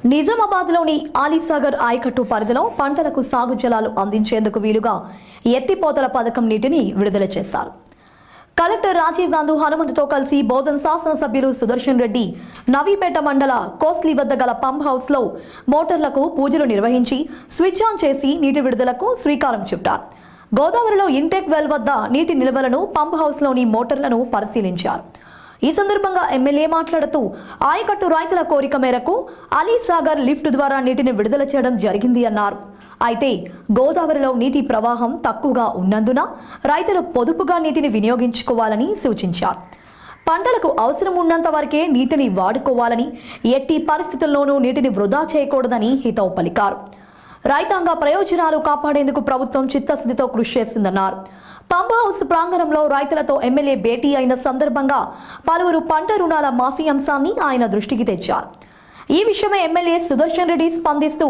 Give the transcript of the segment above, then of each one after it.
నిజామాబాద్లోని ఆలీసాగర్ ఆయకట్టు పరిధిలో పంటలకు సాగు జలాలు అందించేందుకు వీలుగా ఎత్తిపోతల పథకం నీటిని విడుదల చేశారు. కలెక్టర్ రాజీవ్ గాంధీ హనుమంతుతో కలిసి బోధన్ శాసనసభ్యులు సుదర్శన్ రెడ్డి నవీపేట మండల కోస్లీ వద్ద గల పంప్ హౌస్లో మోటార్లకు పూజలు నిర్వహించి స్విచ్ ఆన్ చేసి నీటి విడుదలకు శ్రీకారం చుట్టారు. గోదావరిలో ఇంటెక్ వెల్ వద్ద నీటి నిల్వలను పంప్ హౌస్లోని మోటార్లను పరిశీలించారు. ఈ సందర్భంగా ఎమ్మెల్యే మాట్లాడుతూ ఆయకట్టు రైతుల కోరిక మేరకు అలీసాగర్ లిఫ్ట్ ద్వారా నీటిని విడుదల చేయడం జరిగింది అన్నారు. అయితే గోదావరిలో నీటి ప్రవాహం తక్కువగా ఉన్నందున రైతులు పొదుపుగా నీటిని వినియోగించుకోవాలని సూచించారు. పంటలకు అవసరం ఉన్నంత వరకే నీటిని వాడుకోవాలని, ఎట్టి పరిస్థితుల్లోనూ నీటిని వృధా చేయకూడదని హితవు పలికారు. రైతాంగ ప్రయోజనాలు కాపాడేందుకు ప్రభుత్వం చిత్తశుద్ధితో కృషి చేస్తుందన్నారు. పంప్ హౌస్ ప్రాంగణంలో రైతులతో ఎమ్మెల్యే భేటీ అయిన సందర్భంగా పలువురు పంట రుణాల మాఫీ అంశాన్ని ఆయన దృష్టికి తెచ్చారు. ఈ విషయమై ఎమ్మెల్యే సుదర్శన్ రెడ్డి స్పందిస్తూ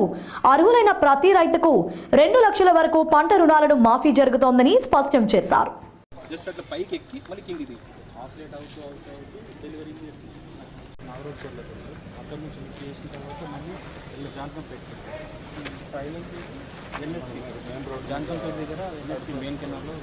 అర్హులైన ప్రతి రైతుకు 2 లక్షల వరకు పంట రుణాలను మాఫీ జరుగుతోందని స్పష్టం చేశారు. మెయిన్ కెనాల్లో